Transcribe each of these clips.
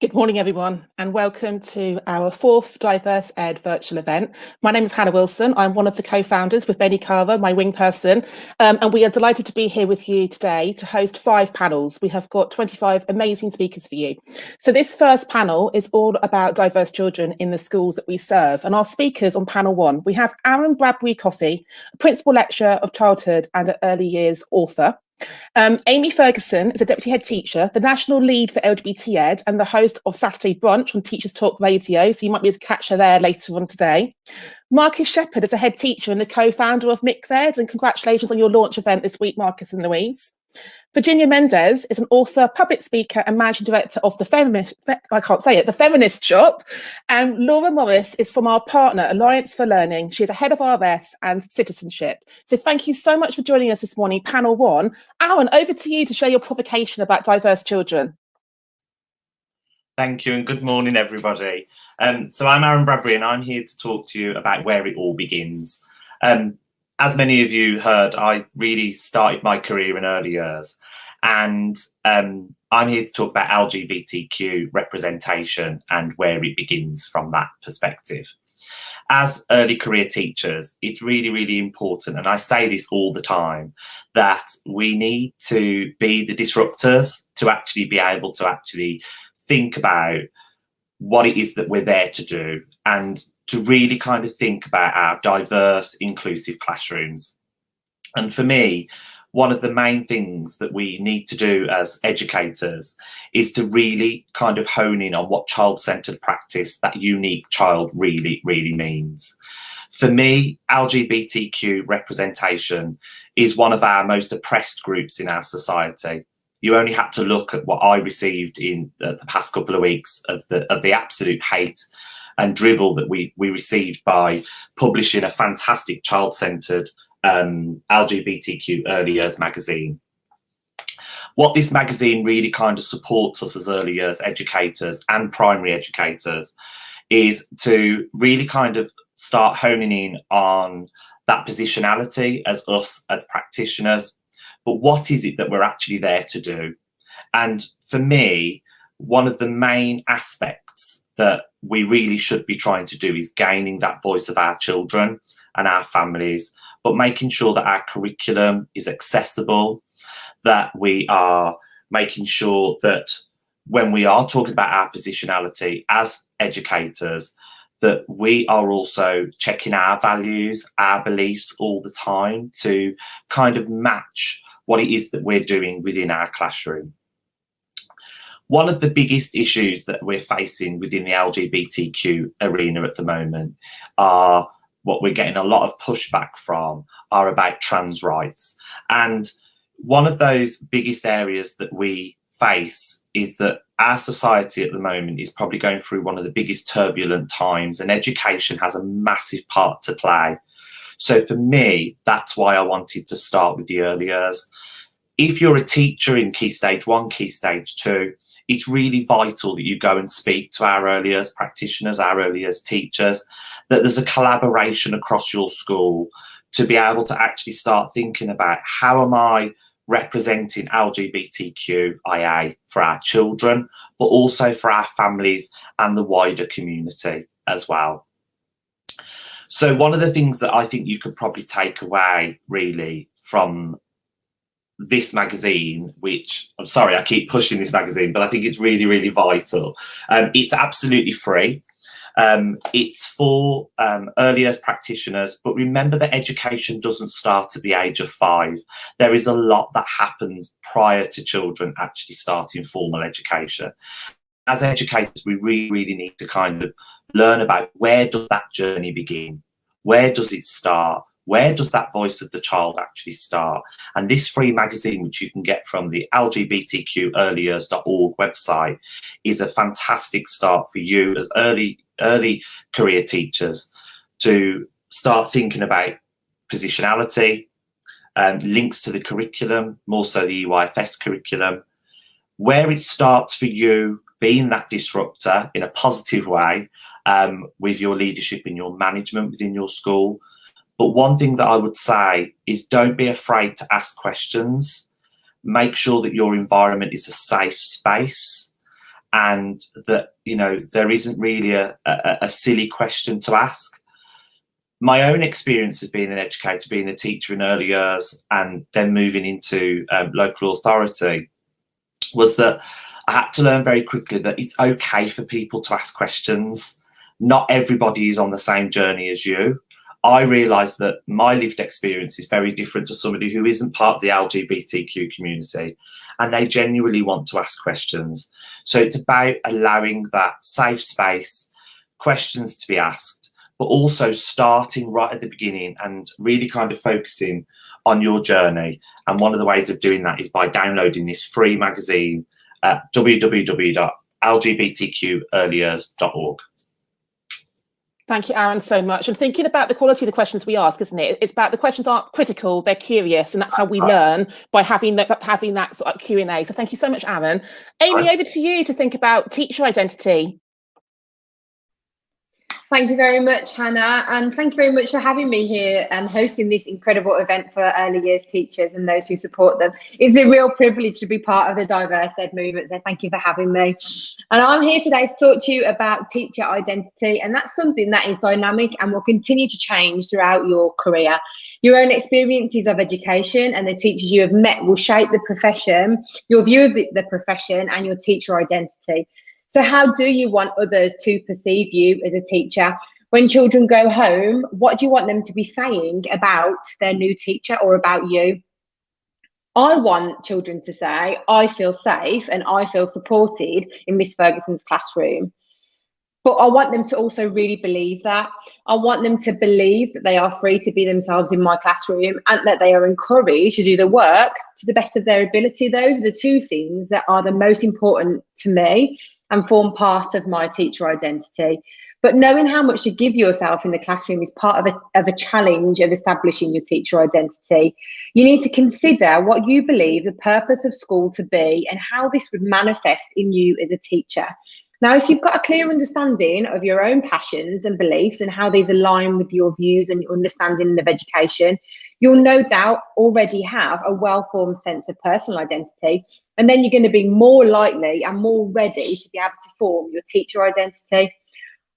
Good morning, everyone, and welcome to our fourth Diverse Ed virtual event. My name is Hannah Wilson. I'm one of the co-founders with Benny Carver, my wing person, and we are delighted to be here with you today to host 5 panels. We have got 25 amazing speakers for you. So this first panel is all about diverse children in the schools that we serve, and our speakers on panel 1, we have Bradbury, Principal Lecturer of Childhood and Early Years author. Amy Ferguson is a deputy head teacher, the national lead for LGBT Ed, and the host of Saturday Brunch on Teachers Talk Radio, so you might be able to catch her there later on today. Marcus Shepherd is a head teacher and the co-founder of Mix Ed, and congratulations on your launch event this week, Marcus and Louise. Virginia Mendez is an author, public speaker and managing director of the Feminist Shop. And Laura Morris is from our partner, Alliance for Learning. She is a head of RS and citizenship. So thank you so much for joining us this morning, panel 1. Aaron, over to you to share your provocation about diverse children. Thank you and good morning, everybody. So I'm Aaron Bradbury and I'm here to talk to you about where it all begins. As many of you heard, I really started my career in early years, and I'm here to talk about LGBTQ representation and where it begins from that perspective. As early career teachers, it's really, really important, and I say this all the time, that we need to be the disruptors to actually be able to actually think about what it is that we're there to do, and to really kind of think about our diverse, inclusive classrooms. And for me, one of the main things that we need to do as educators is to really kind of hone in on what child-centred practice, that unique child, really, really means. For me, LGBTQ representation is one of our most oppressed groups in our society. You only had to look at what I received in the past couple of weeks of the absolute hate and drivel that we received by publishing a fantastic child-centred LGBTQ Early Years magazine. What this magazine really kind of supports us as early years educators and primary educators is to really kind of start honing in on that positionality as us as practitioners, but what is it that we're actually there to do? And for me, one of the main aspects that we really should be trying to do is gaining that voice of our children and our families, but making sure that our curriculum is accessible, that we are making sure that when we are talking about our positionality as educators, that we are also checking our values, our beliefs all the time to kind of match what it is that we're doing within our classroom. One of the biggest issues that we're facing within the LGBTQ arena at the moment are what we're getting a lot of pushback from are about trans rights. And one of those biggest areas that we face is that our society at the moment is probably going through one of the biggest turbulent times, and education has a massive part to play. So for me, that's why I wanted to start with the early years. If you're a teacher in Key Stage 1, Key Stage 2, it's really vital that you go and speak to our early years practitioners, our early years teachers, that there's a collaboration across your school to be able to actually start thinking about how am I representing LGBTQIA for our children, but also for our families and the wider community as well. So one of the things that I think you could probably take away really from this magazine, which I'm sorry, I keep pushing this magazine, but I think it's really, really vital. It's absolutely free. It's for early years practitioners, but remember that education doesn't start at the age of 5. There is a lot that happens prior to children actually starting formal education. As educators, we really, really need to kind of learn about where does that journey begin? Where does it start? Where does that voice of the child actually start? And this free magazine, which you can get from the LGBTQearlyyears.org website, is a fantastic start for you as early career teachers to start thinking about positionality, links to the curriculum, more so the EYFS curriculum, where it starts for you being that disruptor in a positive way with your leadership and your management within your school. But one thing that I would say is don't be afraid to ask questions. Make sure that your environment is a safe space and that, you know, there isn't really a silly question to ask. My own experience as being an educator, being a teacher in early years and then moving into local authority, was that I had to learn very quickly that it's okay for people to ask questions. Not everybody is on the same journey as you. I realised that my lived experience is very different to somebody who isn't part of the LGBTQ community, and they genuinely want to ask questions. So it's about allowing that safe space, questions to be asked, but also starting right at the beginning and really kind of focusing on your journey. And one of the ways of doing that is by downloading this free magazine at www.lgbtqearlyyears.org. Thank you, Aaron, so much. And thinking about the quality of the questions we ask, isn't it? It's about the questions aren't critical, they're curious, and that's how we learn, by having that sort of Q&A. So thank you so much, Aaron. Amy, over to you to think about teacher identity. Thank you very much, Hannah, and thank you very much for having me here and hosting this incredible event for early years teachers and those who support them. It's a real privilege to be part of the Diverse Ed movement, so thank you for having me. And I'm here today to talk to you about teacher identity, and that's something that is dynamic and will continue to change throughout your career. Your own experiences of education and the teachers you have met will shape the profession, your view of the profession and your teacher identity. So how do you want others to perceive you as a teacher? When children go home, what do you want them to be saying about their new teacher or about you? I want children to say, I feel safe and I feel supported in Miss Ferguson's classroom. But I want them to also really believe that. I want them to believe that they are free to be themselves in my classroom and that they are encouraged to do the work to the best of their ability. Those are the two things that are the most important to me and form part of my teacher identity. But knowing how much to give yourself in the classroom is part of a challenge of establishing your teacher identity. You need to consider what you believe the purpose of school to be and how this would manifest in you as a teacher. Now, if you've got a clear understanding of your own passions and beliefs and how these align with your views and your understanding of education, you'll no doubt already have a well-formed sense of personal identity, and then you're going to be more likely and more ready to be able to form your teacher identity.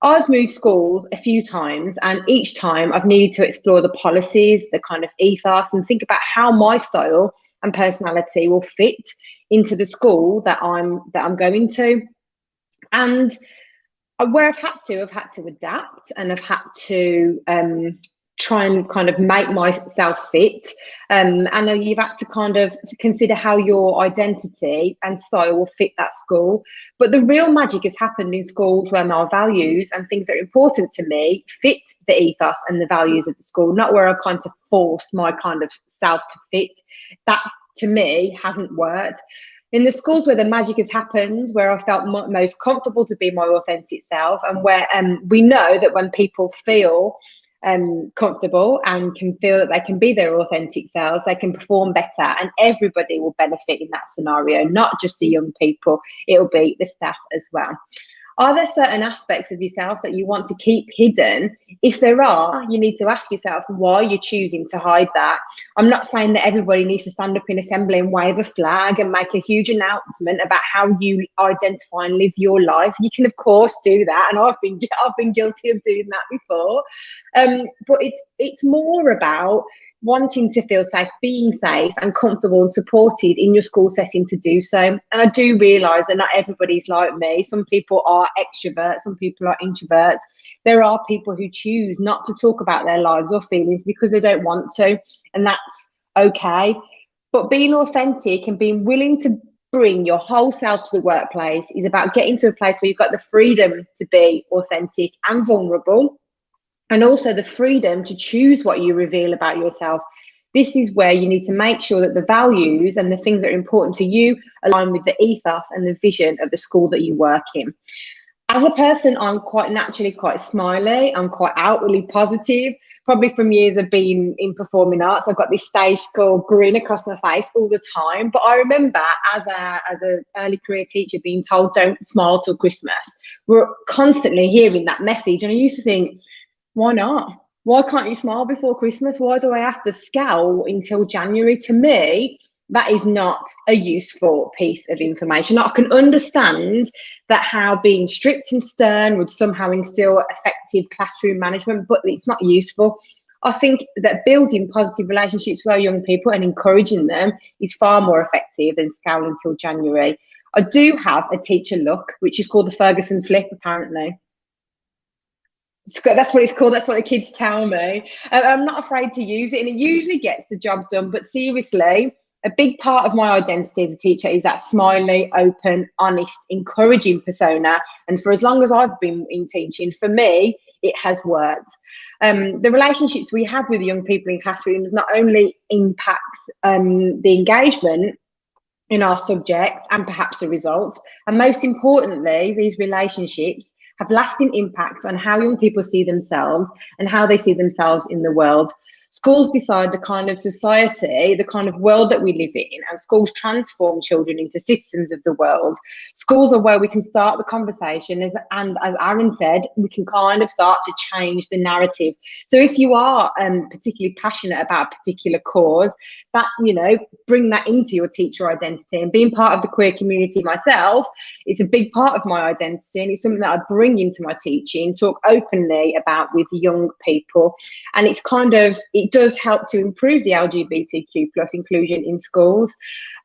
I've moved schools a few times, and each time I've needed to explore the policies, the kind of ethos, and think about how my style and personality will fit into the school that I'm going to. And where I've had to adapt, and I've had to try and kind of make myself fit. And then you've had to kind of consider how your identity and style will fit that school. But the real magic has happened in schools where my values and things that are important to me fit the ethos and the values of the school, not where I kind of force my kind of self to fit. That, to me, hasn't worked. In the schools where the magic has happened, where I felt most comfortable to be my authentic self, and where we know that when people feel comfortable and can feel that they can be their authentic selves, they can perform better, and everybody will benefit in that scenario, not just the young people, it'll be the staff as well. Are there certain aspects of yourself that you want to keep hidden? If there are, you need to ask yourself why you're choosing to hide that. I'm not saying that everybody needs to stand up in assembly and wave a flag and make a huge announcement about how you identify and live your life. You can, of course, do that, and I've been guilty of doing that before. But it's more about wanting to feel safe, being safe and comfortable and supported in your school setting to do so. And I do realise that not everybody's like me. Some people are extroverts, some people are introverts. There are people who choose not to talk about their lives or feelings because they don't want to, and that's okay. But being authentic and being willing to bring your whole self to the workplace is about getting to a place where you've got the freedom to be authentic and vulnerable, and also the freedom to choose what you reveal about yourself. This is where you need to make sure that the values and the things that are important to you align with the ethos and the vision of the school that you work in. As a person, I'm quite naturally quite smiley. I'm quite outwardly positive, probably from years of being in performing arts. I've got this stage school grin across my face all the time. But I remember as an early career teacher being told, don't smile till Christmas. We're constantly hearing that message. And I used to think, why not? Why can't you smile before Christmas? Why do I have to scowl until January? To me, that is not a useful piece of information. I can understand that how being strict and stern would somehow instill effective classroom management, but it's not useful. I think that building positive relationships with our young people and encouraging them is far more effective than scowling till January. I do have a teacher look, which is called the Ferguson flip, apparently. That's what it's called. That's what the kids tell me. I'm not afraid to use it, and it usually gets the job done. But seriously, a big part of my identity as a teacher is that smiley, open, honest, encouraging persona. And for as long as I've been in teaching, for me, it has worked. The relationships we have with young people in classrooms not only impacts the engagement in our subject and perhaps the results, and most importantly, these relationships have lasting impact on how young people see themselves and how they see themselves in the world. Schools decide the kind of society, the kind of world that we live in, and schools transform children into citizens of the world. Schools are where we can start the conversation, and as Aaron said, we can kind of start to change the narrative. So if you are particularly passionate about a particular cause, that, you know, bring that into your teacher identity. And being part of the queer community myself, it's a big part of my identity, and it's something that I bring into my teaching, talk openly about with young people. And it's kind of, it does help to improve the LGBTQ plus inclusion in schools.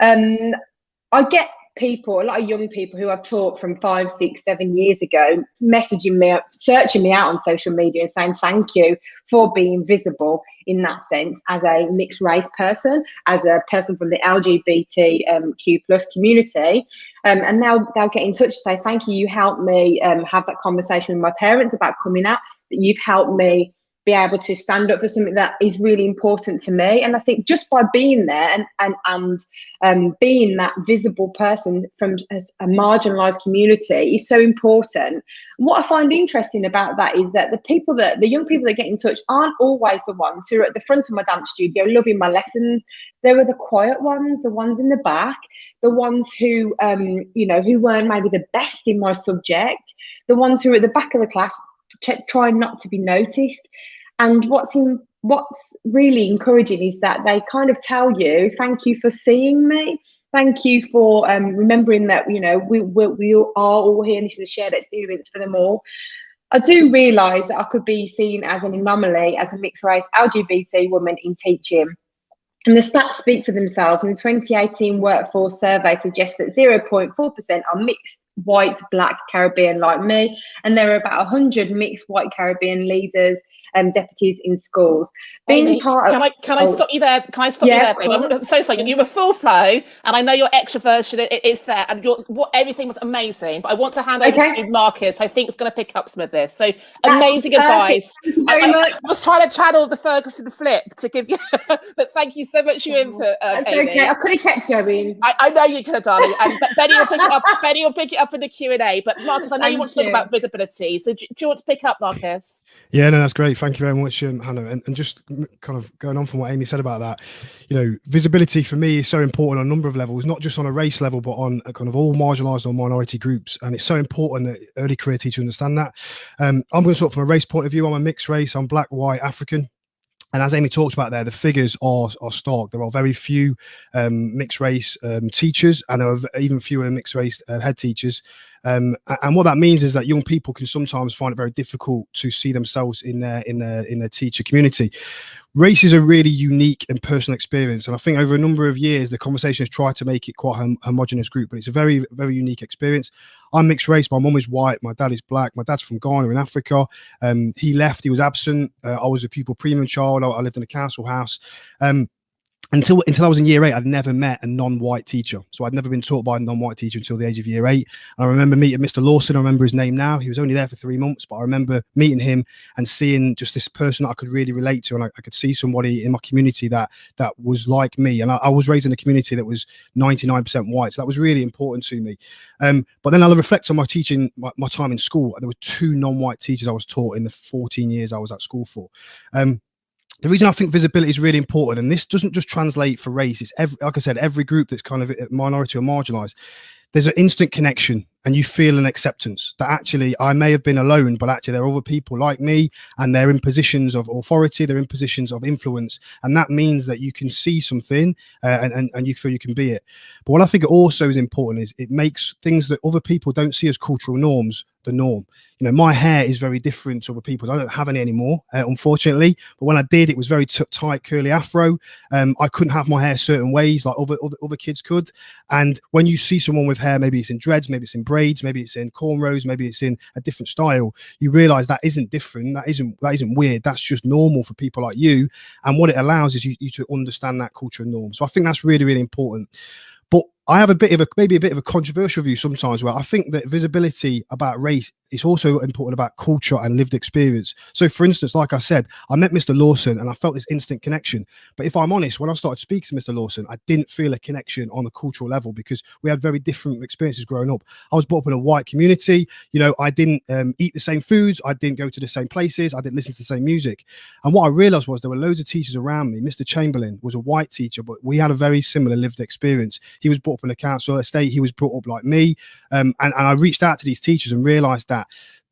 I get people, a lot of young people who I've taught from 5, 6, 7 years ago, messaging me, searching me out on social media and saying thank you for being visible in that sense as a mixed race person, as a person from the LGBTQ plus community. And now they'll get in touch to say thank you, you helped me have that conversation with my parents about coming out, that you've helped me be able to stand up for something that is really important to me. And I think just by being there and being that visible person from a marginalised community is so important. And what I find interesting about that is that the young people that get in touch aren't always the ones who are at the front of my dance studio loving my lessons. There are the quiet ones, the ones in the back, the ones who, you know, who weren't maybe the best in my subject, the ones who are at the back of the class trying not to be noticed. And what's really encouraging is that they kind of tell you, thank you for seeing me, thank you for remembering that, you know, we are all here and this is a shared experience for them all. I do realise that I could be seen as an anomaly, as a mixed race LGBT woman in teaching. And the stats speak for themselves. And the 2018 workforce survey suggests that 0.4% are mixed white, black, Caribbean like me. And there are about 100 mixed white Caribbean leaders and deputies in schools. Amy, can I stop you there? Can I stop you there, babe? I'm so sorry. You were full flow, and I know your extroversion is there, and everything was amazing. But I want to hand over to Marcus, who I think is going to pick up some of this. So amazing advice. I was trying to channel the Ferguson flip to give you, but thank you so much for your input, Amy. Okay, I could have kept going. I know you could have, darling. And Benny will pick it up. Benny will pick it up in the Q&A. But Marcus, I know you want to talk about visibility. So do you want to pick up, Marcus? Yeah, no, that's great. Thank you very much, Hannah. And just kind of going on from what Amy said about that, you know, visibility for me is so important on a number of levels, not just on a race level, but on a kind of all marginalised or minority groups. And it's so important that early career teachers understand that. I'm going to talk from a race point of view. I'm a mixed race. I'm black, white, African. And as Amy talked about there, the figures are stark. There are very few mixed race teachers, and there are even fewer mixed race head teachers. And what that means is that young people can sometimes find it very difficult to see themselves in their teacher community. Race is a really unique and personal experience, and I think over a number of years the conversation has tried to make it quite a homogenous group, but it's a very, very unique experience. I'm mixed race. My mum is white. My dad is black. My dad's from Ghana in Africa. He left. He was absent. I was a pupil premium child. I lived in a council house. Until I was in year 8, I'd never met a non-white teacher. So I'd never been taught by a non-white teacher until the age of year 8. And I remember meeting Mr. Lawson. I remember his name now. He was only there for 3 months, but I remember meeting him and seeing just this person that I could really relate to. And I could see somebody in my community that was like me. And I was raised in a community that was 99% white. So that was really important to me. But then I'll reflect on my teaching, my time in school. There were 2 non-white teachers I was taught in the 14 years I was at school for. the reason I think visibility is really important, and this doesn't just translate for race, it's like I said, every group that's kind of minority or marginalized, there's an instant connection and you feel an acceptance that actually I may have been alone, but actually there are other people like me and they're in positions of authority, they're in positions of influence. And that means that you can see something and you feel you can be it. But what I think also is important is it makes things that other people don't see as cultural norms the norm. You know, my hair is very different to other people's. I don't have any anymore, unfortunately. But when I did, it was very tight, curly afro. I couldn't have my hair certain ways like other kids could. And when you see someone with hair, maybe it's in dreads, maybe it's in braids, maybe it's in cornrows, maybe it's in a different style, you realize that isn't different. That isn't weird. That's just normal for people like you. And what it allows is you to understand that cultural norm. So I think that's really, really important. But I have maybe a bit of a controversial view sometimes, where I think that visibility about race is also important about culture and lived experience. So for instance, like I said, I met Mr. Lawson and I felt this instant connection. But if I'm honest, when I started speaking to Mr. Lawson, I didn't feel a connection on the cultural level because we had very different experiences growing up. I was brought up in a white community. You know, I didn't eat the same foods. I didn't go to the same places. I didn't listen to the same music. And what I realized was there were loads of teachers around me. Mr. Chamberlain was a white teacher, but we had a very similar lived experience. He was brought up in a council estate. He was brought up like me. And I reached out to these teachers and realized that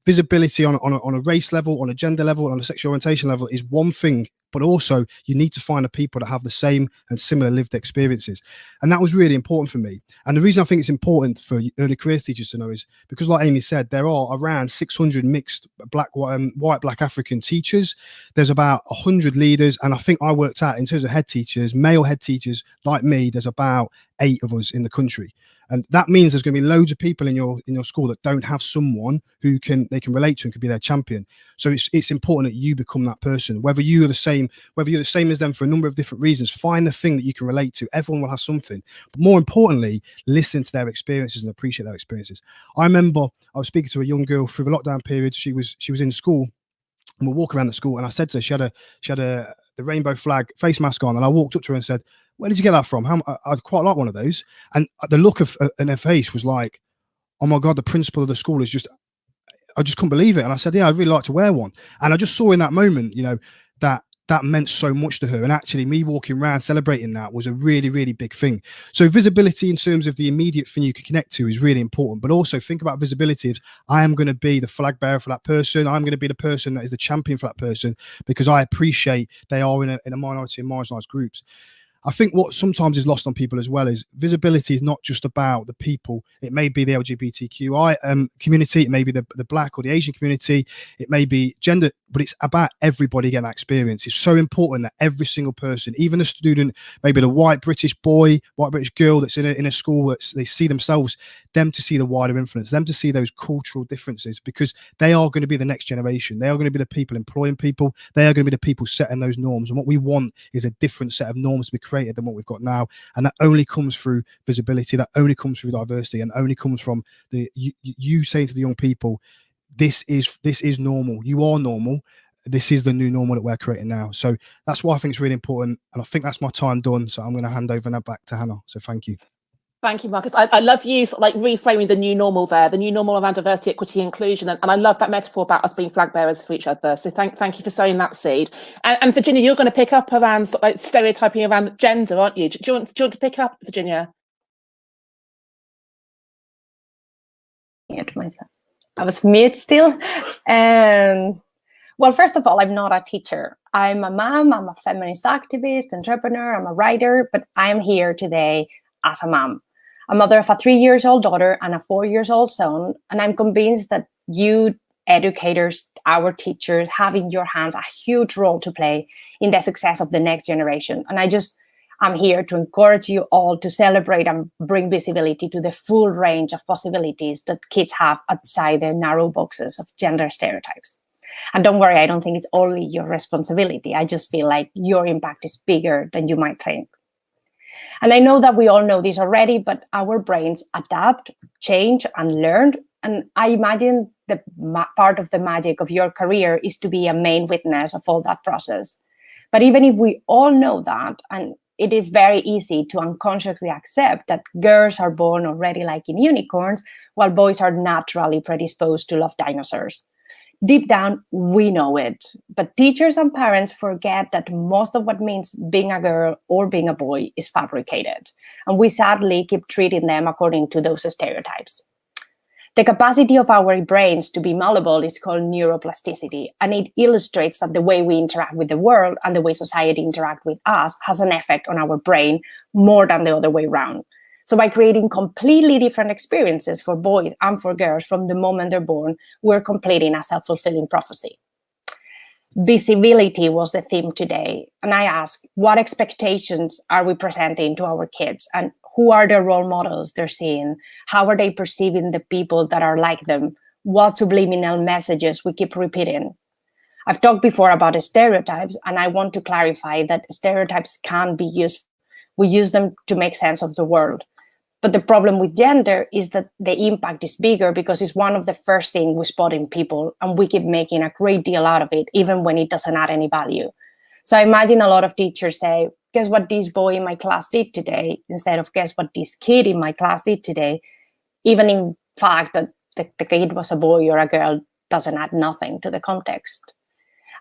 visibility on a race level, on a gender level, on a sexual orientation level is one thing, but also you need to find the people that have the same and similar lived experiences. And that was really important for me. And the reason I think it's important for early careers teachers to know is because, like Amy said, there are around 600 mixed white, black African teachers. There's about 100 leaders. And I think I worked out in terms of head teachers, male head teachers like me, there's about 8 of us in the country. And that means there's going to be loads of people in your school that don't have someone who they can relate to and could be their champion. So it's important that you become that person. Whether you're the same as them for a number of different reasons, find the thing that you can relate to. Everyone will have something. But more importantly, listen to their experiences and appreciate their experiences. I remember I was speaking to a young girl through the lockdown period. She was in school, and we're walking around the school, and I said to her, she had the rainbow flag face mask on, and I walked up to her and said, "Where did you get that from?" I'd quite like one of those. And the look in her face was like, "Oh my God, the principal of the school is I just couldn't believe it." And I said, "Yeah, I'd really like to wear one." And I just saw in that moment, you know, that meant so much to her. And actually me walking around celebrating that was a really, really big thing. So visibility in terms of the immediate thing you can connect to is really important. But also think about visibility as I am going to be the flag bearer for that person. I'm going to be the person that is the champion for that person because I appreciate they are in a minority and marginalized groups. I think what sometimes is lost on people as well is visibility is not just about the people. It may be the LGBTQI community, it may be the Black or the Asian community, it may be gender, but it's about everybody getting that experience. It's so important that every single person, even the student, maybe the white British boy, white British girl that's in a school, that they see themselves, them to see the wider influence, them to see those cultural differences, because they are going to be the next generation. They are going to be the people employing people. They are going to be the people setting those norms. And what we want is a different set of norms to be created than what we've got now. And that only comes through visibility. That only comes through diversity, and only comes from you saying to the young people, this is normal. You are normal. This is the new normal that we're creating now. So that's why I think it's really important. And I think that's my time done. So I'm going to hand over now back to Hannah. So thank you. Thank you, Marcus. I love you like reframing the new normal there, the new normal around diversity, equity, inclusion. And I love that metaphor about us being flag bearers for each other. So thank you for sowing that seed. And Virginia, you're going to pick up around like stereotyping around gender, aren't you? Do you want to pick up, Virginia? I was mute still. Well, first of all, I'm not a teacher. I'm a mom, I'm a feminist activist, entrepreneur, I'm a writer, but I'm here today as a mom. A mother of a 3-year-old daughter and a 4-year-old son. And I'm convinced that you educators, our teachers, have in your hands a huge role to play in the success of the next generation. And I'm here to encourage you all to celebrate and bring visibility to the full range of possibilities that kids have outside the narrow boxes of gender stereotypes. And don't worry, I don't think it's only your responsibility. I just feel like your impact is bigger than you might think. And I know that we all know this already, but our brains adapt, change, and learn. And I imagine the part of the magic of your career is to be a main witness of all that process. But even if we all know that, and it is very easy to unconsciously accept that girls are born already liking unicorns, while boys are naturally predisposed to love dinosaurs. Deep down, we know it, but teachers and parents forget that most of what means being a girl or being a boy is fabricated, and we sadly keep treating them according to those stereotypes. The capacity of our brains to be malleable is called neuroplasticity, and it illustrates that the way we interact with the world and the way society interacts with us has an effect on our brain more than the other way around. So by creating completely different experiences for boys and for girls from the moment they're born, we're completing a self-fulfilling prophecy. Visibility was the theme today. And I asked, what expectations are we presenting to our kids? And who are the role models they're seeing? How are they perceiving the people that are like them? What subliminal messages we keep repeating? I've talked before about stereotypes, and I want to clarify that stereotypes can be used. We use them to make sense of the world. But the problem with gender is that the impact is bigger because it's one of the first things we spot in people, and we keep making a great deal out of it, even when it doesn't add any value. So I imagine a lot of teachers say, guess what this boy in my class did today, instead of guess what this kid in my class did today, even in fact that the kid was a boy or a girl doesn't add nothing to the context.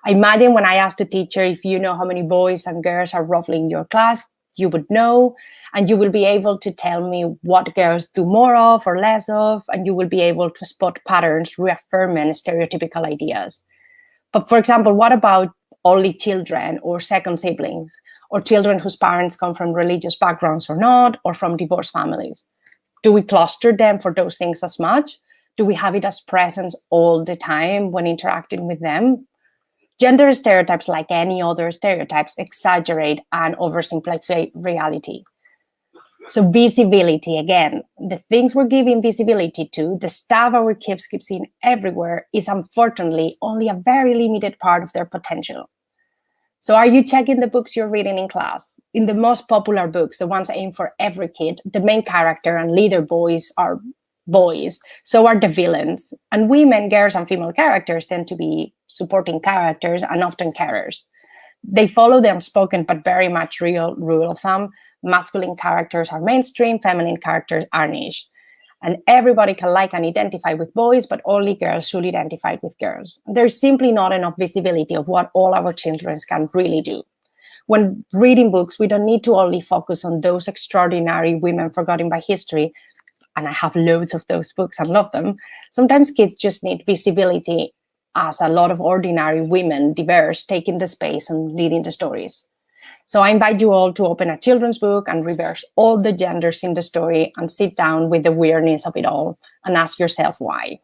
I imagine when I asked the teacher, if you know how many boys and girls are roughly in your class, you would know, and you will be able to tell me what girls do more of or less of, and you will be able to spot patterns reaffirming stereotypical ideas. But for example, what about only children or second siblings, or children whose parents come from religious backgrounds or not, or from divorced families? Do we cluster them for those things as much? Do we have it as presence all the time when interacting with them? Gender stereotypes, like any other stereotypes, exaggerate and oversimplify reality. So visibility, again, the things we're giving visibility to, the stuff our kids keep seeing everywhere, is unfortunately only a very limited part of their potential. So are you checking the books you're reading in class? In the most popular books, the ones aimed for every kid, the main character and leader boys are boys, so are the villains. And women, girls, and female characters tend to be supporting characters and often carers. They follow the unspoken but very much real rule of thumb. Masculine characters are mainstream, feminine characters are niche. And everybody can like and identify with boys, but only girls should identify with girls. There's simply not enough visibility of what all our children can really do. When reading books, we don't need to only focus on those extraordinary women forgotten by history, and I have loads of those books and love them. Sometimes kids just need visibility as a lot of ordinary women, diverse, taking the space and leading the stories. So I invite you all to open a children's book and reverse all the genders in the story and sit down with the weirdness of it all and ask yourself why.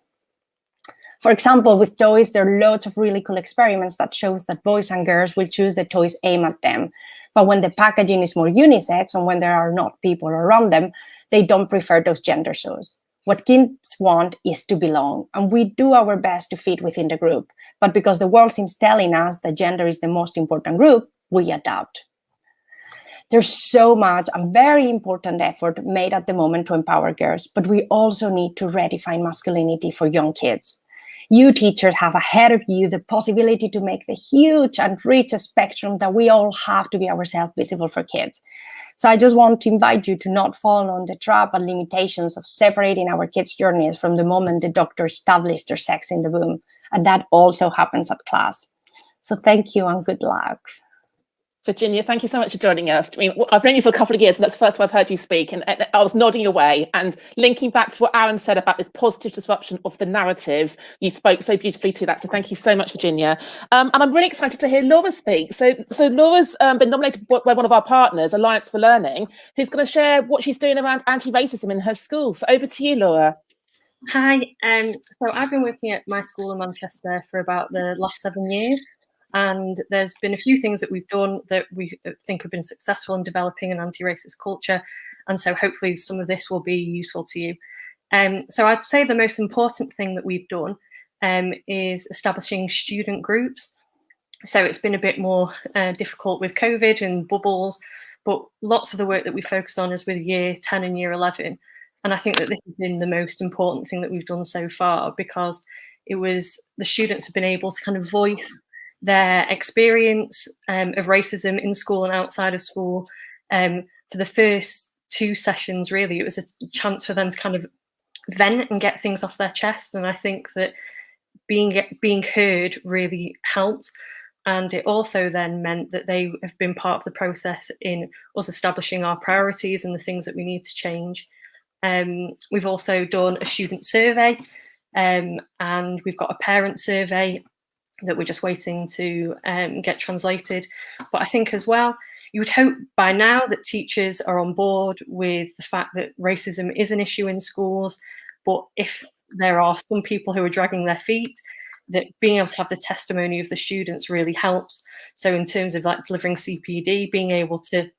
For example, with toys, there are loads of really cool experiments that shows that boys and girls will choose the toys aimed at them. But when the packaging is more unisex and when there are not people around them, they don't prefer those gender shows. What kids want is to belong, and we do our best to fit within the group. But because the world seems telling us that gender is the most important group, we adapt. There's so much and very important effort made at the moment to empower girls, but we also need to redefine masculinity for young kids. You teachers have ahead of you the possibility to make the huge and rich spectrum that we all have to be ourselves visible for kids. So I just want to invite you to not fall on the trap and limitations of separating our kids' journeys from the moment the doctor established their sex in the womb. And that also happens at class. So thank you and good luck. Virginia, thank you so much for joining us. I mean, I've known you for a couple of years, and that's the first time I've heard you speak, and I was nodding away and linking back to what Aaron said about this positive disruption of the narrative. You spoke so beautifully to that, so thank you so much, Virginia. And I'm really excited to hear Laura speak. So Laura's been nominated by one of our partners, Alliance for Learning, who's going to share what she's doing around anti-racism in her school. So over to you, Laura. Hi, so I've been working at my school in Manchester for about the last 7 years. And there's been a few things that we've done that we think have been successful in developing an anti-racist culture. And so hopefully some of this will be useful to you. So I'd say the most important thing that we've done is establishing student groups. So it's been a bit more difficult with COVID and bubbles, but lots of the work that we focus on is with year 10 and year 11. And I think that this has been the most important thing that we've done so far, because it was the students have been able to kind of voice their experience of racism in school and outside of school. For the first 2 sessions, really, it was a chance for them to kind of vent and get things off their chest. And I think that being heard really helped. And it also then meant that they have been part of the process in us establishing our priorities and the things that we need to change. We've also done a student survey, and we've got a parent survey that we're just waiting to get translated. But I think as well, you would hope by now that teachers are on board with the fact that racism is an issue in schools. But if there are some people who are dragging their feet, that being able to have the testimony of the students really helps. So in terms of like delivering CPD, being able to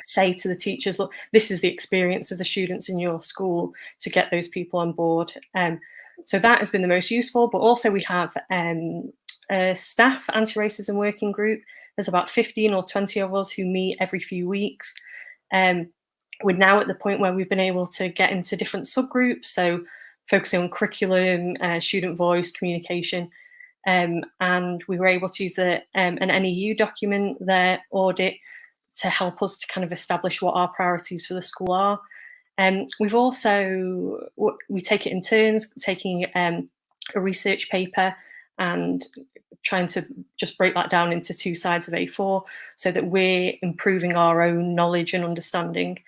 say to the teachers, look, this is the experience of the students in your school, to get those people on board. So that has been the most useful. But also we have a staff anti-racism working group. There's about 15 or 20 of us who meet every few weeks. We're now at the point where we've been able to get into different subgroups, so focusing on curriculum, student voice, communication. And we were able to use an NEU document, their audit, to help us to kind of establish what our priorities for the school are. We've also, we take it in turns, taking a research paper and trying to just break that down into 2 sides of A4 so that we're improving our own knowledge and understanding.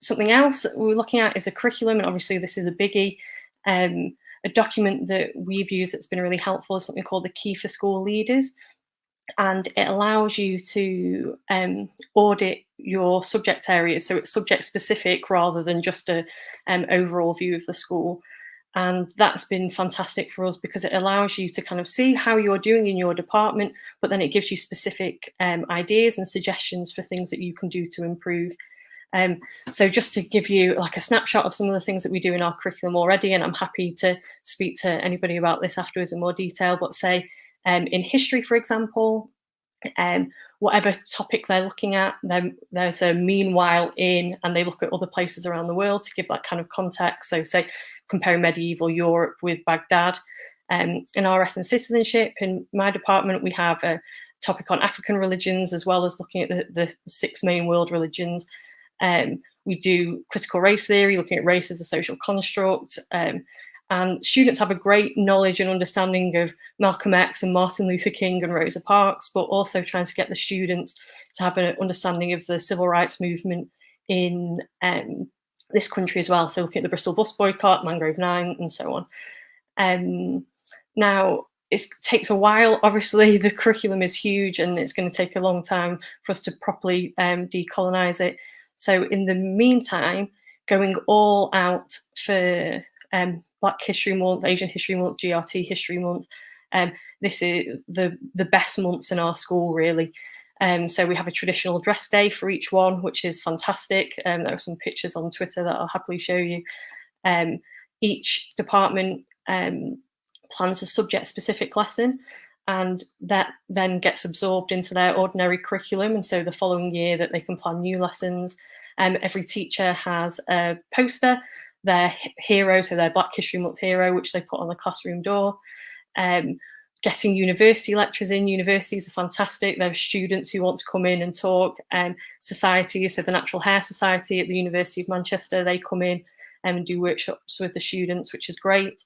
Something else that we're looking at is the curriculum, and obviously this is a biggie. A document that we've used that's been really helpful is something called the Key for School Leaders, and it allows you to audit your subject areas, so it's subject specific rather than just a overall view of the school. And that's been fantastic for us because it allows you to kind of see how you're doing in your department, but then it gives you specific ideas and suggestions for things that you can do to improve. So just to give you like a snapshot of some of the things that we do in our curriculum already, and I'm happy to speak to anybody about this afterwards in more detail, but say in history, for example, whatever topic they're looking at, then there's a meanwhile in, and they look at other places around the world to give that kind of context. So say comparing medieval Europe with Baghdad. In RS and citizenship, in my department, we have a topic on African religions, as well as looking at the 6 main world religions. We do critical race theory, looking at race as a social construct. And students have a great knowledge and understanding of Malcolm X and Martin Luther King and Rosa Parks, but also trying to get the students to have an understanding of the civil rights movement in this country as well. So looking at the Bristol bus boycott, Mangrove 9, and so on. Now, it takes a while. Obviously, the curriculum is huge, and it's going to take a long time for us to properly decolonise it. So in the meantime, going all out for Black History Month, Asian History Month, GRT History Month. This is the best months in our school, really. So we have a traditional dress day for each one, which is fantastic. There are some pictures on Twitter that I'll happily show you. Each department plans a subject-specific lesson, and that then gets absorbed into their ordinary curriculum. And so the following year that they can plan new lessons. Every teacher has a poster, their hero, so their Black History Month hero, which they put on the classroom door. Getting university lecturers in. Universities are fantastic. There are students who want to come in and talk. Societies, so the Natural Hair Society at the University of Manchester, they come in and do workshops with the students, which is great.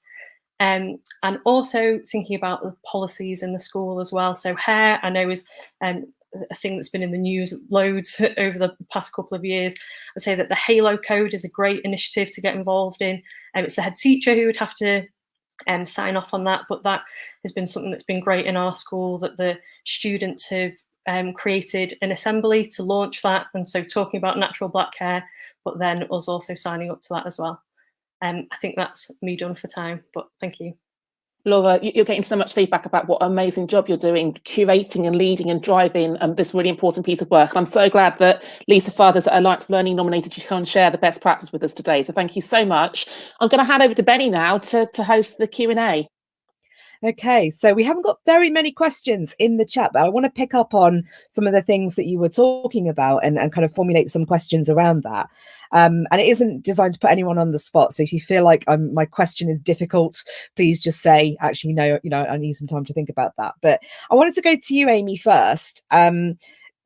And also thinking about the policies in the school as well. So hair, I know, is a thing that's been in the news loads over the past couple of years. I'd say that the Halo Code is a great initiative to get involved in. It's the head teacher who would have to sign off on that, but that has been something that's been great in our school, that the students have created an assembly to launch that, and so talking about natural black hair, but then us also signing up to that as well. I think that's me done for time, but thank you. Laura, you're getting so much feedback about what an amazing job you're doing, curating and leading and driving this really important piece of work. And I'm so glad that Lisa Fathers at Alliance for Learning nominated you to come and share the best practice with us today. So thank you so much. I'm going to hand over to Benny now to host the Q&A. Okay, so we haven't got very many questions in the chat, but I want to pick up on some of the things that you were talking about and kind of formulate some questions around that. And it isn't designed to put anyone on the spot. So if you feel like my question is difficult, please just say, actually, no, I need some time to think about that. But I wanted to go to you, Amy, first,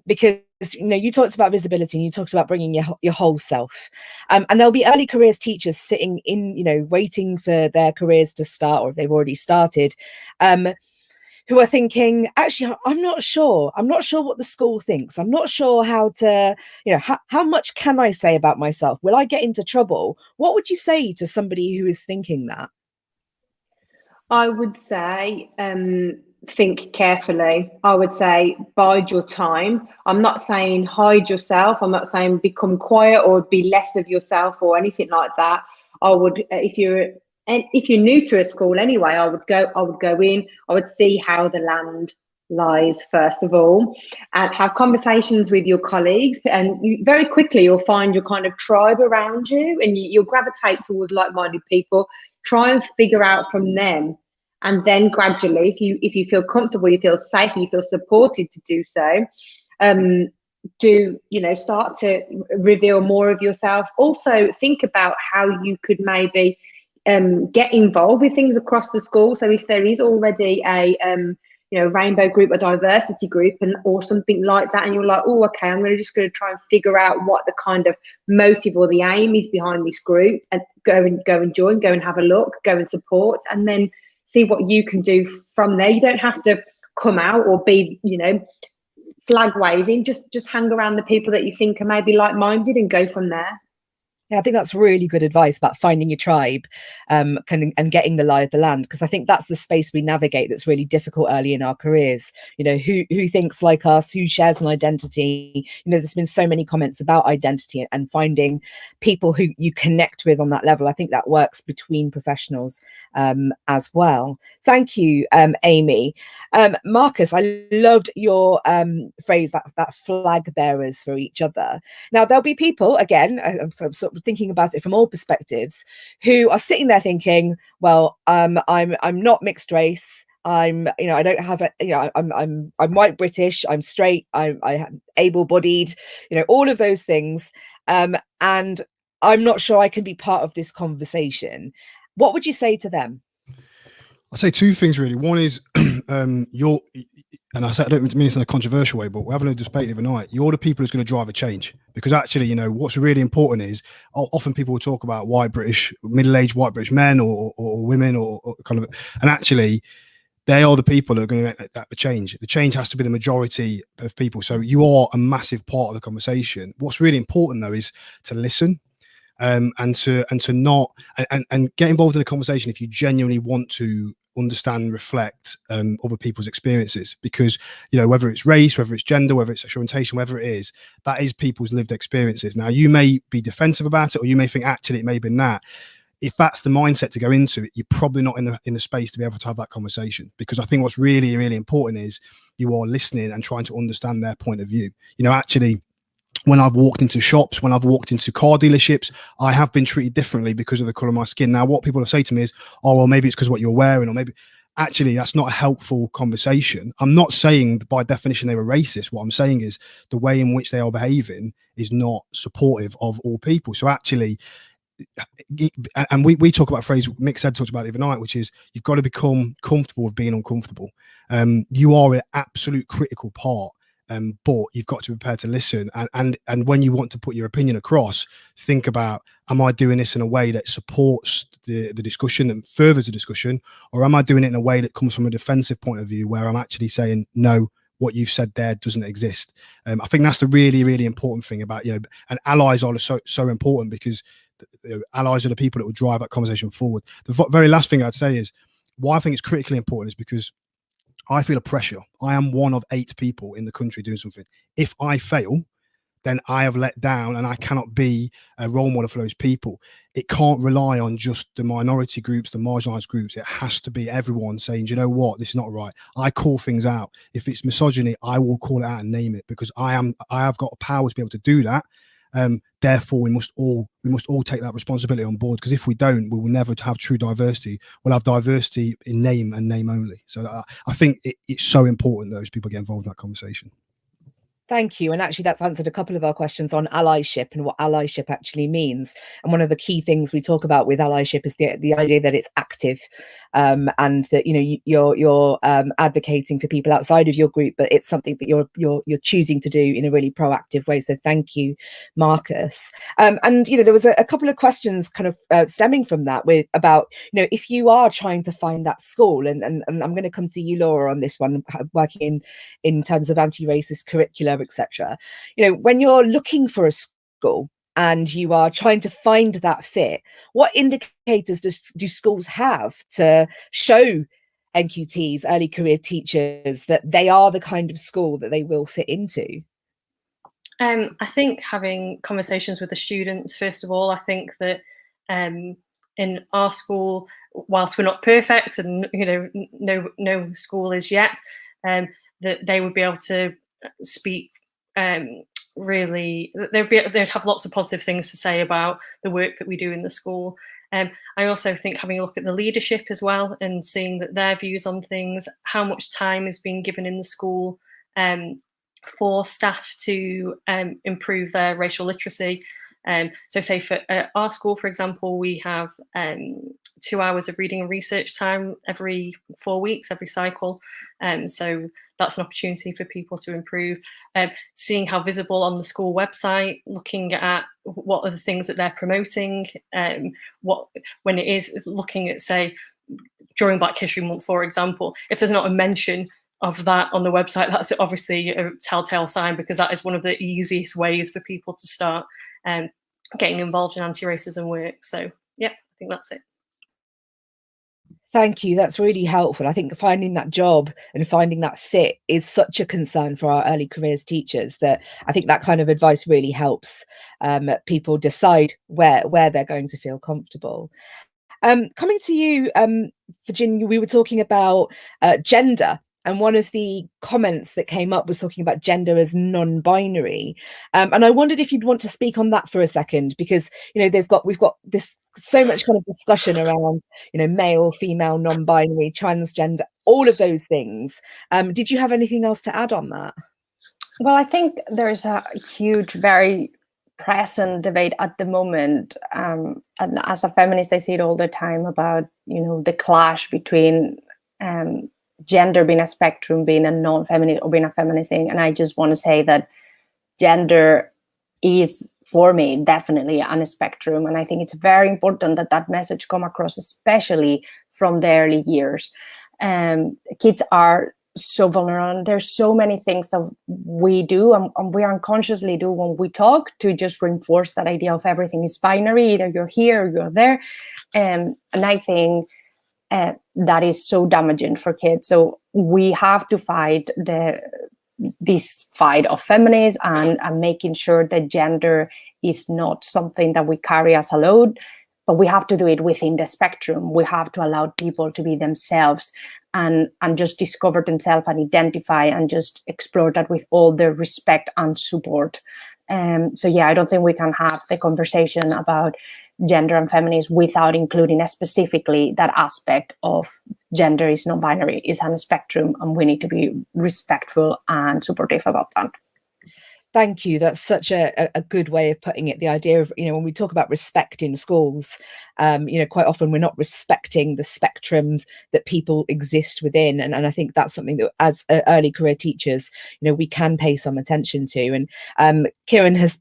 because you know, you talked about visibility and you talked about bringing your whole self, and there'll be early careers teachers sitting in, you know, waiting for their careers to start, or if they've already started, who are thinking, actually, I'm not sure what the school thinks. I'm not sure how to, you know, how much can I say about myself? Will I get into trouble? What would you say to somebody who is thinking that? I would say think carefully. I would say bide your time. I'm not saying hide yourself. I'm not saying become quiet or be less of yourself or anything like that. I would, if you're new to a school anyway, I would go in. I would see how the land lies first of all, and have conversations with your colleagues. And very quickly you'll find your kind of tribe around you, and you'll gravitate towards like-minded people. Try and figure out from them, and then gradually, if you feel comfortable, you feel safe, you feel supported to do so, start to reveal more of yourself. Also think about how you could maybe get involved with things across the school. So if there is already a rainbow group, a diversity group, or something like that, and you're like, oh, okay, I'm just going to try and figure out what the kind of motive or the aim is behind this group, and go and join, go and have a look, go and support, and then see what you can do from there. You don't have to come out or be, flag waving. Just hang around the people that you think are maybe like-minded and go from there. Yeah, I think that's really good advice about finding your tribe, and getting the lie of the land, because I think that's the space we navigate that's really difficult early in our careers. You know, who thinks like us, who shares an identity. You know, there's been so many comments about identity, and finding people who you connect with on that level. I think that works between professionals as well. Thank you, Amy. Marcus, I loved your phrase, that flag bearers for each other. Now, there'll be people, again, I'm sort of thinking about it from all perspectives, who are sitting there thinking, well, I'm not mixed race. I don't have I'm white British, I'm straight, I'm able-bodied, all of those things. And I'm not sure I can be part of this conversation. What would you say to them? I'll say two things really. One is and I don't mean this in a controversial way, but we're having a debate the other night. You're the people who's going to drive a change, because actually, what's really important is often people will talk about white British, middle-aged white British men or women or kind of, and actually they are the people that are going to make that change. The change has to be the majority of people. So you are a massive part of the conversation. What's really important though is to listen. And to not get involved in a conversation if you genuinely want to understand and reflect other people's experiences, because whether it's race, whether it's gender, whether it's sexual orientation, whatever it is, that is people's lived experiences. Now you may be defensive about it, or you may think actually it may have been that. If that's the mindset to go into it, you're probably not in the space to be able to have that conversation, because I think what's really, really important is you are listening and trying to understand their point of view. Actually, when I've walked into shops, when I've walked into car dealerships, I have been treated differently because of the colour of my skin. Now, what people have said to me is, oh, well, maybe it's because of what you're wearing, or maybe actually that's not a helpful conversation. I'm not saying by definition they were racist. What I'm saying is the way in which they are behaving is not supportive of all people. So actually, and we talk about a phrase Mick said, talked about the other night, which is you've got to become comfortable with being uncomfortable. You are an absolute critical part. But you've got to be prepared to listen, and when you want to put your opinion across, think about, am I doing this in a way that supports the discussion and furthers the discussion, or am I doing it in a way that comes from a defensive point of view where I'm actually saying, no, what you've said there doesn't exist. I think that's the really, really important thing about, and allies are so important, because allies are the people that will drive that conversation forward. The very last thing I'd say is why I think it's critically important is because I feel a pressure. I am one of 8 people in the country doing something. If I fail, then I have let down, and I cannot be a role model for those people. It can't rely on just the minority groups, the marginalized groups. It has to be everyone saying, you know what, this is not right. I call things out. If it's misogyny, I will call it out and name it, because I have got power to be able to do that. Therefore, we must all take that responsibility on board, because if we don't, we will never have true diversity. We'll have diversity in name and name only. So I think it's so important that those people get involved in that conversation. Thank you. And actually, that's answered a couple of our questions on allyship and what allyship actually means. And one of the key things we talk about with allyship is the idea that it's active, and that you're advocating for people outside of your group, but it's something that you're choosing to do in a really proactive way. So thank you, Marcus. And there was a couple of questions kind of stemming from that about if you are trying to find that school, and I'm going to come to you, Laura, on this one, working in terms of anti-racist curricula, etc. When you're looking for a school and you are trying to find that fit, what indicators do schools have to show NQTs, early career teachers, that they are the kind of school that they will fit into? I think having conversations with the students, first of all. I think that in our school, whilst we're not perfect, and no school is yet, that they would be able to speak really, they'd have lots of positive things to say about the work that we do in the school. I also think having a look at the leadership as well, and seeing that their views on things, how much time is being given in the school for staff to improve their racial literacy. So say for our school, for example, we have 2 hours of reading and research time every 4 weeks, every cycle. So that's an opportunity for people to improve. Seeing how visible on the school website, looking at what are the things that they're promoting, when it is looking at, say, during Black History Month, for example, if there's not a mention of that on the website, that's obviously a telltale sign, because that is one of the easiest ways for people to start getting involved in anti-racism work. So yeah, I think that's it. Thank you. That's really helpful. I think finding that job and finding that fit is such a concern for our early careers teachers, that I think that kind of advice really helps people decide where they're going to feel comfortable. Coming to you, Virginia, we were talking about gender. And one of the comments that came up was talking about gender as non-binary. And I wondered if you'd want to speak on that for a second, because, we've got this so much kind of discussion around, male, female, non-binary, transgender, all of those things. Did you have anything else to add on that? Well, I think there's a huge, very present debate at the moment. And as a feminist, I see it all the time about, the clash between gender being a spectrum, being a non-feminist, or being a feminist thing. And I just want to say that gender is, for me, definitely on a spectrum. And I think it's very important that that message come across, especially from the early years. Kids are so vulnerable. There's so many things that we do and we unconsciously do when we talk, to just reinforce that idea of everything is binary, either you're here or you're there. And I think that is so damaging for kids. So we have to fight this fight of feminism and making sure that gender is not something that we carry as a load, but we have to do it within the spectrum. We have to allow people to be themselves and just discover themselves and identify and just explore that with all the respect and support. So yeah, I don't think we can have the conversation about gender and feminism without including specifically that aspect of gender is non-binary, is on a spectrum, and we need to be respectful and supportive about that. Thank you. That's such a good way of putting it. The idea of, when we talk about respect in schools, quite often we're not respecting the spectrums that people exist within. And I think that's something that as early career teachers, we can pay some attention to. And Kieran has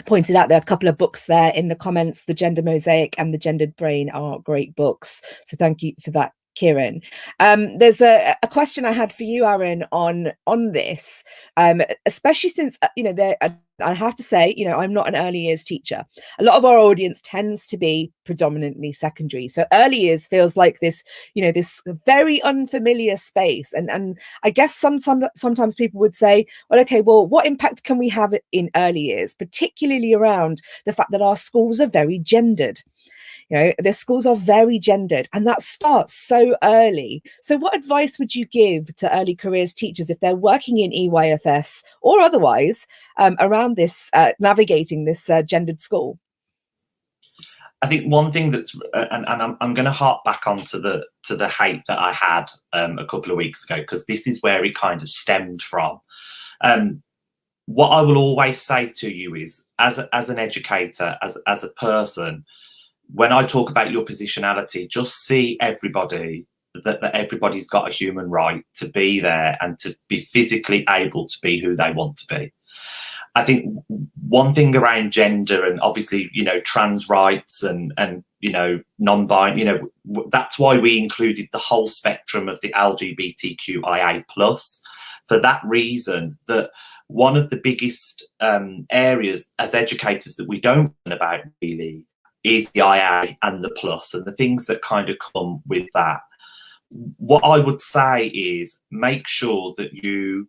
pointed out there are a couple of books there in the comments. The Gender Mosaic and The Gendered Brain are great books. So thank you for that, Kieran. There's a question I had for you, Aaron, on this, especially since, I have to say, I'm not an early years teacher. A lot of our audience tends to be predominantly secondary. So early years feels like this, this very unfamiliar space. And I guess sometimes people would say, well, okay, well, what impact can we have in early years, particularly around the fact that our schools are very gendered? The schools are very gendered, and that starts so early. So what advice would you give to early careers teachers if they're working in EYFS or otherwise around this, navigating this gendered school? I think one thing that's, and I'm going to harp back onto the hate that I had a couple of weeks ago, because this is where it kind of stemmed from. what I will always say to you is, as an educator, as a person, when I talk about your positionality, just see everybody, that everybody's got a human right to be there and to be physically able to be who they want to be. I think one thing around gender and obviously, you know, trans rights and you know, non-binary, you know, that's why we included the whole spectrum of the LGBTQIA plus, for that reason, that one of the biggest areas as educators that we don't learn about really is the IA and the plus and the things that kind of come with that. What I would say is make sure that you,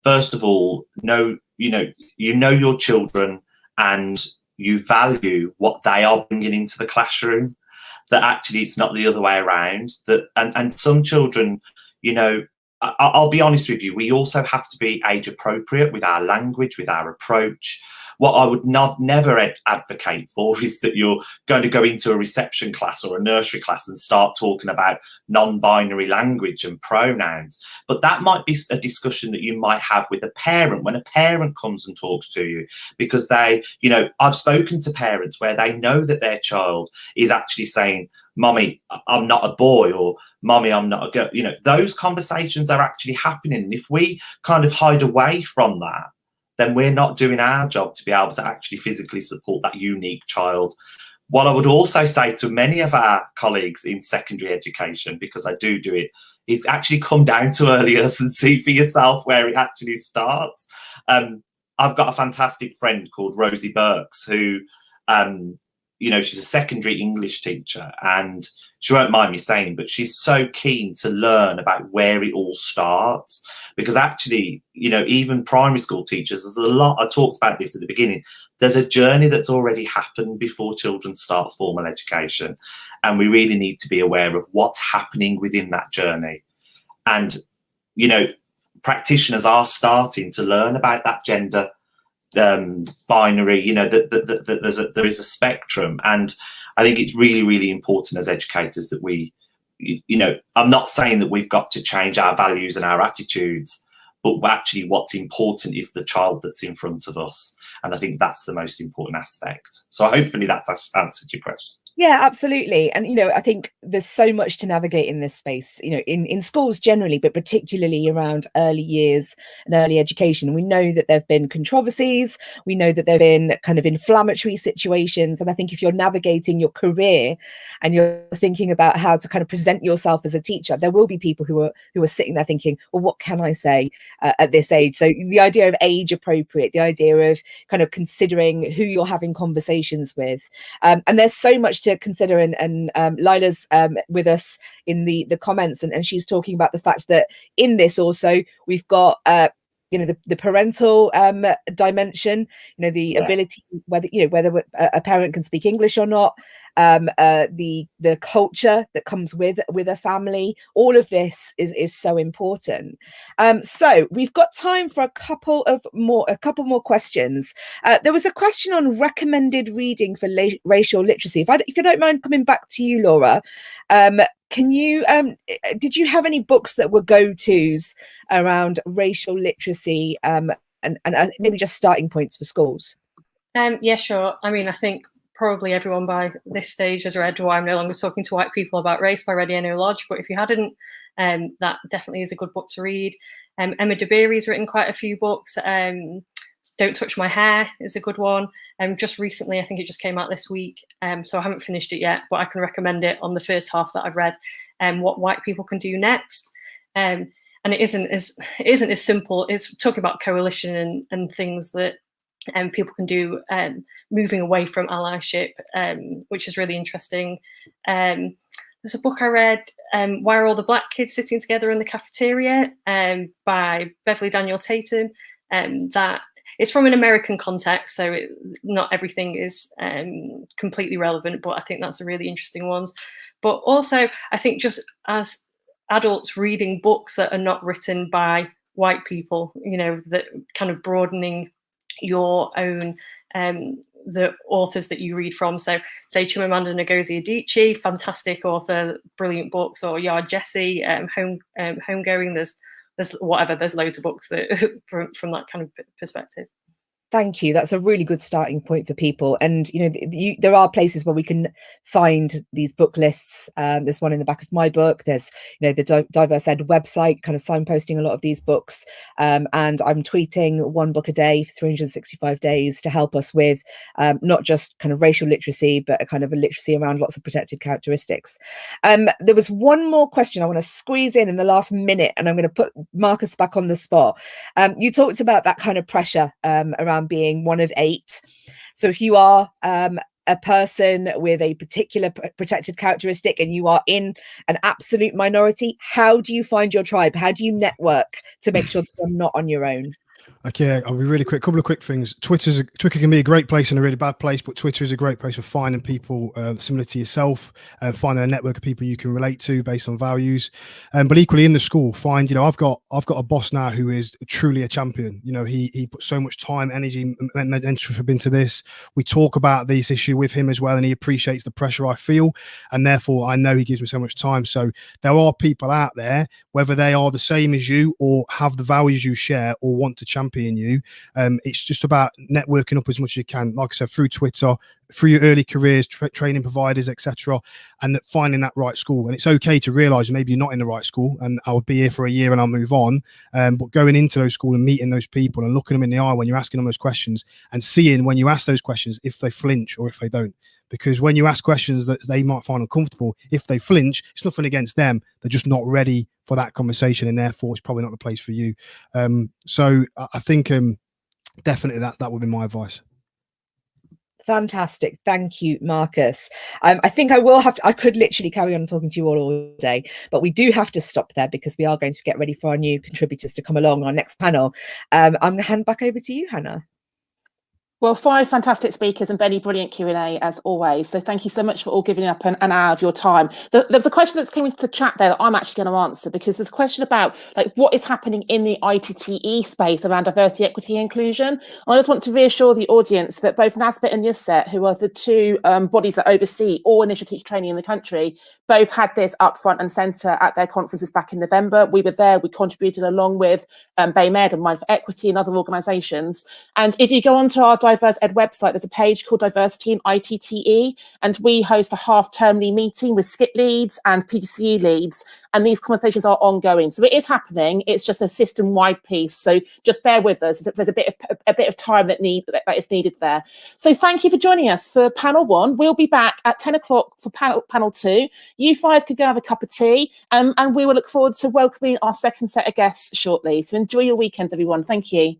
first of all, know your children and you value what they are bringing into the classroom, that actually it's not the other way around. That and some children, you know, I'll be honest with you, we also have to be age appropriate with our language, with our approach. What I would never advocate for is that you're going to go into a reception class or a nursery class and start talking about non-binary language and pronouns. But that might be a discussion that you might have with a parent when a parent comes and talks to you, because they, you know, I've spoken to parents where they know that their child is actually saying, "Mommy, I'm not a boy," or "Mommy, I'm not a girl." You know, those conversations are actually happening. And if we kind of hide away from that, then we're not doing our job to be able to actually physically support that unique child. What I would also say to many of our colleagues in secondary education, because I do it, is actually come down to early years and see for yourself where it actually starts. I've got a fantastic friend called Rosie Burks who, you know, she's a secondary English teacher, and she won't mind me saying, but she's so keen to learn about where it all starts, because actually, you know, even primary school teachers, there's a lot, I talked about this at the beginning, there's a journey that's already happened before children start formal education, and we really need to be aware of what's happening within that journey. And, you know, practitioners are starting to learn about that gender binary, you know, that there is a spectrum. And I think it's really, really important as educators that we, you know, I'm not saying that we've got to change our values and our attitudes, but actually what's important is the child that's in front of us. And I think that's the most important aspect. So hopefully that's answered your question. Yeah, absolutely. And, you know, I think there's so much to navigate in this space, you know, in schools generally, but particularly around early years and early education. We know that there have been controversies. We know that there have been kind of inflammatory situations. And I think if you're navigating your career and you're thinking about how to kind of present yourself as a teacher, there will be people who are sitting there thinking, well, what can I say at this age? So the idea of age appropriate, the idea of kind of considering who you're having conversations with. And there's so much to consider, and Lila's with us in the comments, and she's talking about the fact that in this also we've got you know, the parental dimension, you know, the ability, whether, you know, whether a parent can speak English or not, the culture that comes with a family. All of this is so important. So we've got time for a couple more questions. There was a question on recommended reading for racial literacy. If you don't mind coming back to you, Laura, can you did you have any books that were go-tos around racial literacy, and maybe just starting points for schools? Yeah, sure. I mean, I think probably everyone by this stage has read Why I'm No Longer Talking to White People About Race by Ready N.O. Lodge, but if you hadn't, that definitely is a good book to read. Emma DeBerry's written quite a few books. Don't Touch My Hair is a good one. Just recently, I think it just came out this week, so I haven't finished it yet, but I can recommend it on the first half that I've read, What White People Can Do Next. And it isn't as simple as talking about coalition and things that people can do, moving away from allyship, which is really interesting. There's a book I read, Why Are All the Black Kids Sitting Together in the Cafeteria, by Beverly Daniel Tatum. That it's from an American context, so not everything is completely relevant, but I think that's a really interesting one. But also, I think just as adults reading books that are not written by white people, you know, that kind of broadening your own, the authors that you read from. So say Chimamanda Ngozi Adichie, fantastic author, brilliant books, or Yard Jesse, Homegoing. There's there's loads of books that from that kind of perspective. Thank you. That's a really good starting point for people. And, you know, there are places where we can find these book lists. There's one in the back of my book. There's, you know, the Diverse Ed website kind of signposting a lot of these books. And I'm tweeting one book a day for 365 days to help us with not just kind of racial literacy, but a kind of a literacy around lots of protected characteristics. There was one more question I want to squeeze in the last minute, and I'm going to put Marcus back on the spot. You talked about that kind of pressure around being one of 8. So if you are a person with a particular protected characteristic and you are in an absolute minority, how do you find your tribe? How do you network to make sure that you're not on your own? Okay, I'll be really quick. Couple of quick things. Twitter can be a great place and a really bad place, but Twitter is a great place for finding people similar to yourself, finding a network of people you can relate to based on values. But equally in the school, find, you know, I've got a boss now who is truly a champion. You know, he put so much time, energy, mentorship into this. We talk about this issue with him as well, and he appreciates the pressure I feel, and therefore I know he gives me so much time. So there are people out there, whether they are the same as you or have the values you share or want to champion you. It's just about networking up as much as you can, like I said, through Twitter, through your early careers, training providers, etc., and finding that right school. And it's okay to realize maybe you're not in the right school and I'll be here for a year and I'll move on, but going into those schools and meeting those people and looking them in the eye when you're asking them those questions, and seeing when you ask those questions if they flinch or if they don't. Because when you ask questions that they might find uncomfortable, if they flinch, it's nothing against them. They're just not ready for that conversation, and therefore it's probably not the place for you. So I think definitely that would be my advice. Fantastic. Thank you, Marcus. I think I could literally carry on talking to you all day, but we do have to stop there because we are going to get ready for our new contributors to come along, our next panel. I'm going to hand back over to you, Hannah. Well, 5 fantastic speakers and Benny, brilliant Q&A as always. So thank you so much for all giving up an hour of your time. There was a question that's came into the chat there that I'm actually going to answer, because there's a question about like what is happening in the ITTE space around diversity, equity, inclusion. And I just want to reassure the audience that both NASBET and YUSET, who are the 2 bodies that oversee all initial teacher training in the country, both had this up front and centre at their conferences back in November. We were there, we contributed along with BayMed and Mind for Equity and other organisations. And if you go onto our Diverse Ed website, there's a page called Diversity in ITTE, and we host a half-termly meeting with skip leads and PGCE leads, and these conversations are ongoing. So it is happening. It's just a system-wide piece. So just bear with us. There's a bit of time that is needed there. So thank you for joining us for panel 1. We'll be back at 10 o'clock for panel 2. You 5 could go have a cup of tea, and we will look forward to welcoming our second set of guests shortly. So enjoy your weekend, everyone. Thank you.